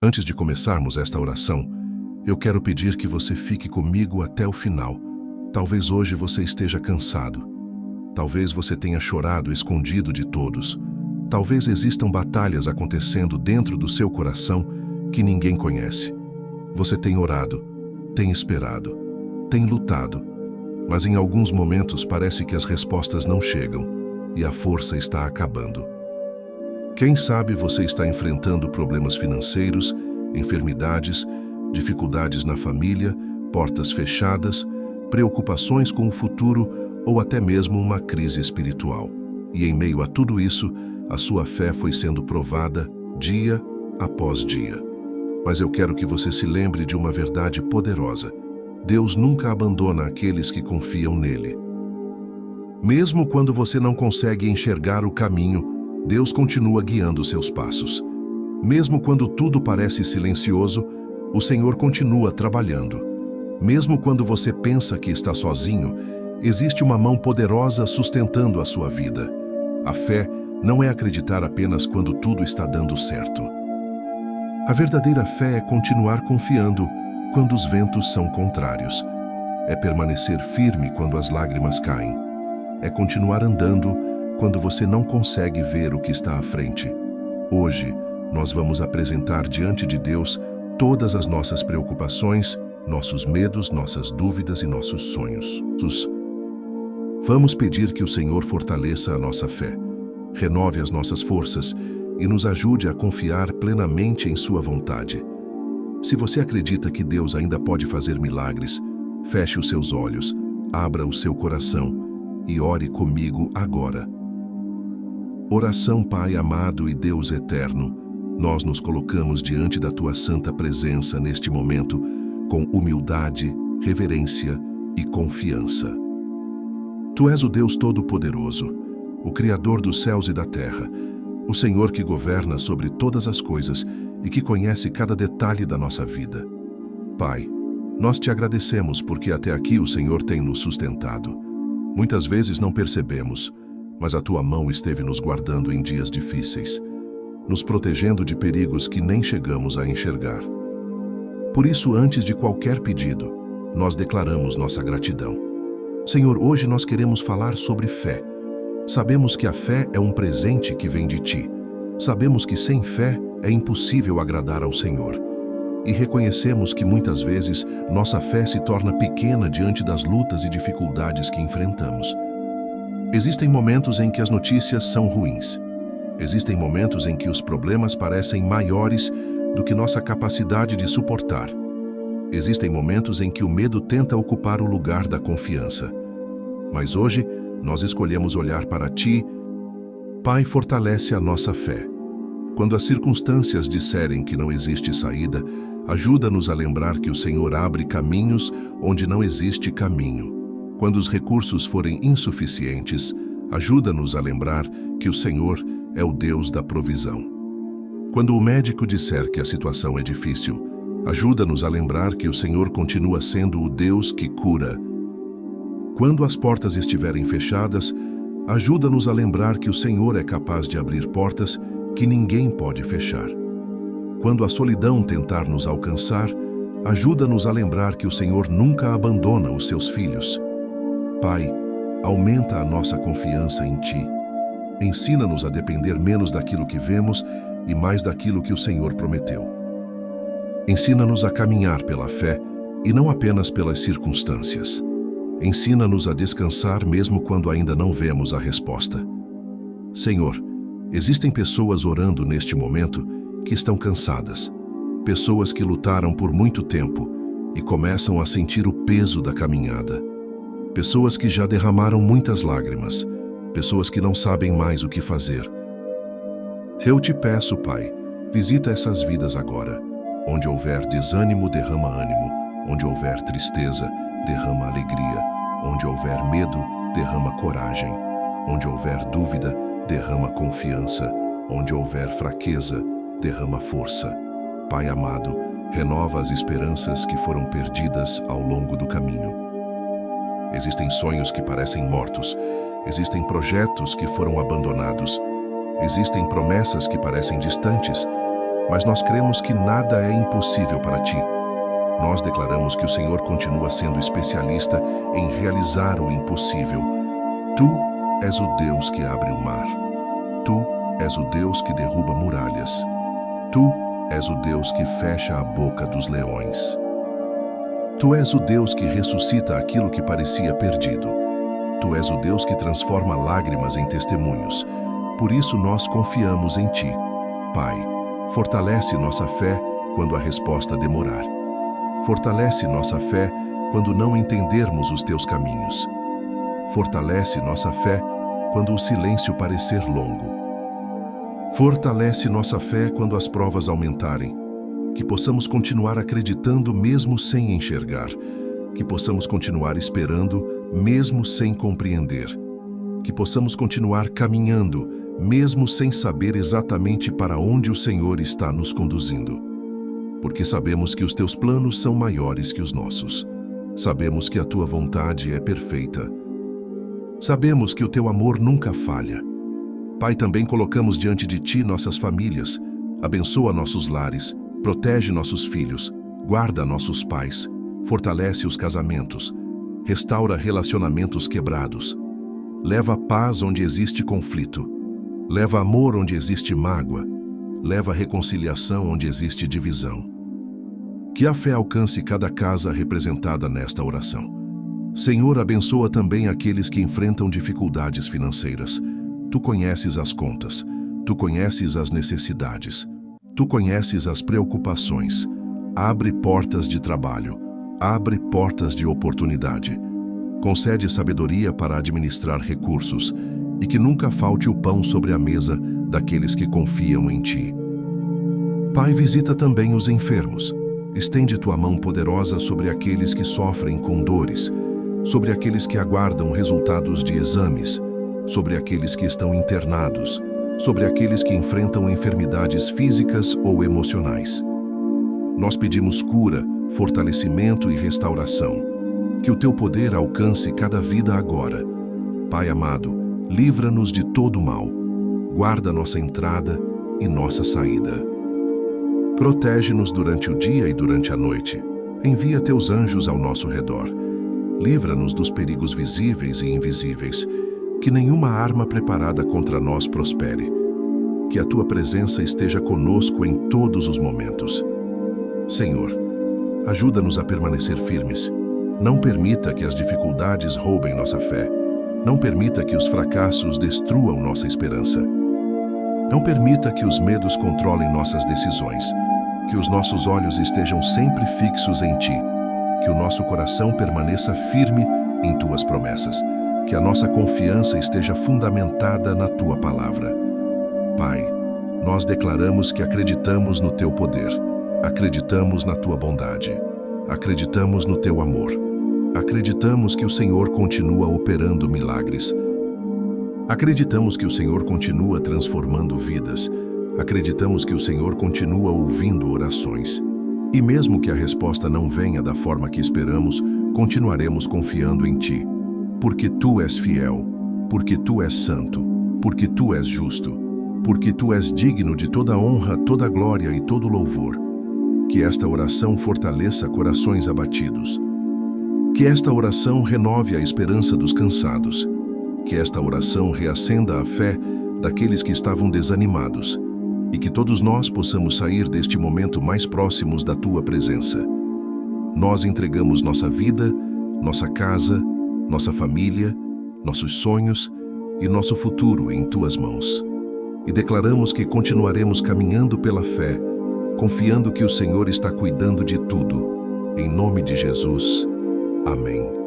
Antes de começarmos esta oração, eu quero pedir que você fique comigo até o final. Talvez hoje você esteja cansado. Talvez você tenha chorado escondido de todos. Talvez existam batalhas acontecendo dentro do seu coração que ninguém conhece. Você tem orado, tem esperado, tem lutado, mas em alguns momentos parece que as respostas não chegam e a força está acabando. Quem sabe você está enfrentando problemas financeiros, enfermidades, dificuldades na família, portas fechadas, preocupações com o futuro ou até mesmo uma crise espiritual. E em meio a tudo isso, a sua fé foi sendo provada dia após dia. Mas eu quero que você se lembre de uma verdade poderosa. Deus nunca abandona aqueles que confiam nele. Mesmo quando você não consegue enxergar o caminho, Deus continua guiando seus passos. Mesmo quando tudo parece silencioso, o Senhor continua trabalhando. Mesmo quando você pensa que está sozinho, existe uma mão poderosa sustentando a sua vida. A fé não é acreditar apenas quando tudo está dando certo. A verdadeira fé é continuar confiando quando os ventos são contrários. É permanecer firme quando as lágrimas caem. É continuar andando quando você não consegue ver o que está à frente. Hoje, nós vamos apresentar diante de Deus todas as nossas preocupações, nossos medos, nossas dúvidas e nossos sonhos. Vamos pedir que o Senhor fortaleça a nossa fé, renove as nossas forças e nos ajude a confiar plenamente em sua vontade. Se você acredita que Deus ainda pode fazer milagres, feche os seus olhos, abra o seu coração e ore comigo agora. Oração, Pai amado e Deus eterno, nós nos colocamos diante da Tua santa presença neste momento com humildade, reverência e confiança. Tu és o Deus Todo-Poderoso, o Criador dos céus e da terra, o Senhor que governa sobre todas as coisas e que conhece cada detalhe da nossa vida. Pai, nós te agradecemos porque até aqui o Senhor tem nos sustentado. Muitas vezes não percebemos, mas a Tua mão esteve nos guardando em dias difíceis, nos protegendo de perigos que nem chegamos a enxergar. Por isso, antes de qualquer pedido, nós declaramos nossa gratidão. Senhor, hoje nós queremos falar sobre fé. Sabemos que a fé é um presente que vem de Ti. Sabemos que sem fé é impossível agradar ao Senhor. E reconhecemos que muitas vezes nossa fé se torna pequena diante das lutas e dificuldades que enfrentamos. Existem momentos em que as notícias são ruins. Existem momentos em que os problemas parecem maiores do que nossa capacidade de suportar. Existem momentos em que o medo tenta ocupar o lugar da confiança. Mas hoje, nós escolhemos olhar para Ti. Pai, fortalece a nossa fé. Quando as circunstâncias disserem que não existe saída, ajuda-nos a lembrar que o Senhor abre caminhos onde não existe caminho. Quando os recursos forem insuficientes, ajuda-nos a lembrar que o Senhor é o Deus da provisão. Quando o médico disser que a situação é difícil, ajuda-nos a lembrar que o Senhor continua sendo o Deus que cura. Quando as portas estiverem fechadas, ajuda-nos a lembrar que o Senhor é capaz de abrir portas que ninguém pode fechar. Quando a solidão tentar nos alcançar, ajuda-nos a lembrar que o Senhor nunca abandona os seus filhos. Pai, aumenta a nossa confiança em Ti. Ensina-nos a depender menos daquilo que vemos e mais daquilo que o Senhor prometeu. Ensina-nos a caminhar pela fé e não apenas pelas circunstâncias. Ensina-nos a descansar mesmo quando ainda não vemos a resposta. Senhor, existem pessoas orando neste momento que estão cansadas. Pessoas que lutaram por muito tempo e começam a sentir o peso da caminhada. Pessoas que já derramaram muitas lágrimas. Pessoas que não sabem mais o que fazer. Eu te peço, Pai, visita essas vidas agora. Onde houver desânimo, derrama ânimo. Onde houver tristeza, derrama alegria. Onde houver medo, derrama coragem. Onde houver dúvida, derrama confiança. Onde houver fraqueza, derrama força. Pai amado, renova as esperanças que foram perdidas ao longo do caminho. Existem sonhos que parecem mortos. Existem projetos que foram abandonados. Existem promessas que parecem distantes. mas nós cremos que nada é impossível para ti. Nós declaramos que o Senhor continua sendo especialista em realizar o impossível. Tu és o Deus que abre o mar. Tu és o Deus que derruba muralhas. Tu és o Deus que fecha a boca dos leões. Tu és o Deus que ressuscita aquilo que parecia perdido. Tu és o Deus que transforma lágrimas em testemunhos. Por isso nós confiamos em ti. Pai, fortalece nossa fé quando a resposta demorar. Fortalece nossa fé quando não entendermos os teus caminhos. Fortalece nossa fé quando o silêncio parecer longo. Fortalece nossa fé quando as provas aumentarem. Que possamos continuar acreditando mesmo sem enxergar. Que possamos continuar esperando mesmo sem compreender. Que possamos continuar caminhando mesmo sem saber exatamente para onde o Senhor está nos conduzindo. Porque sabemos que os teus planos são maiores que os nossos. Sabemos que a tua vontade é perfeita. Sabemos que o teu amor nunca falha. Pai, também colocamos diante de ti nossas famílias. Abençoa nossos lares, protege nossos filhos, guarda nossos pais, fortalece os casamentos, restaura relacionamentos quebrados. Leva paz onde existe conflito. Leva amor onde existe mágoa. Leva reconciliação onde existe divisão. Que a fé alcance cada casa representada nesta oração. Senhor, abençoa também aqueles que enfrentam dificuldades financeiras. Tu conheces as contas, tu conheces as necessidades, tu conheces as preocupações. Abre portas de trabalho, abre portas de oportunidade. Concede sabedoria para administrar recursos e que nunca falte o pão sobre a mesa daqueles que confiam em ti. Pai, visita também os enfermos. Estende tua mão poderosa sobre aqueles que sofrem com dores, sobre aqueles que aguardam resultados de exames, sobre aqueles que estão internados, sobre aqueles que enfrentam enfermidades físicas ou emocionais. Nós pedimos cura, fortalecimento e restauração. Que o teu poder alcance cada vida agora. Pai amado, livra-nos de todo mal. Guarda nossa entrada e nossa saída. Protege-nos durante o dia e durante a noite. Envia teus anjos ao nosso redor. Livra-nos dos perigos visíveis e invisíveis. Que nenhuma arma preparada contra nós prospere. Que a tua presença esteja conosco em todos os momentos. Senhor, ajuda-nos a permanecer firmes. Não permita que as dificuldades roubem nossa fé. Não permita que os fracassos destruam nossa esperança. Não permita que os medos controlem nossas decisões. Que os nossos olhos estejam sempre fixos em ti. Que o nosso coração permaneça firme em tuas promessas. Que a nossa confiança esteja fundamentada na tua palavra. Pai, nós declaramos que acreditamos no teu poder. Acreditamos na tua bondade. Acreditamos no teu amor. Acreditamos que o Senhor continua operando milagres. Acreditamos que o Senhor continua transformando vidas. Acreditamos que o Senhor continua ouvindo orações. E mesmo que a resposta não venha da forma que esperamos, continuaremos confiando em ti. Porque tu és fiel, porque tu és santo, porque tu és justo, porque tu és digno de toda honra, toda glória e todo louvor. Que esta oração fortaleça corações abatidos. Que esta oração renove a esperança dos cansados. Que esta oração reacenda a fé daqueles que estavam desanimados. E que todos nós possamos sair deste momento mais próximos da tua presença. Nós entregamos nossa vida, nossa casa, nossa família, nossos sonhos e nosso futuro em tuas mãos. E declaramos que continuaremos caminhando pela fé, confiando que o Senhor está cuidando de tudo. Em nome de Jesus. Amém.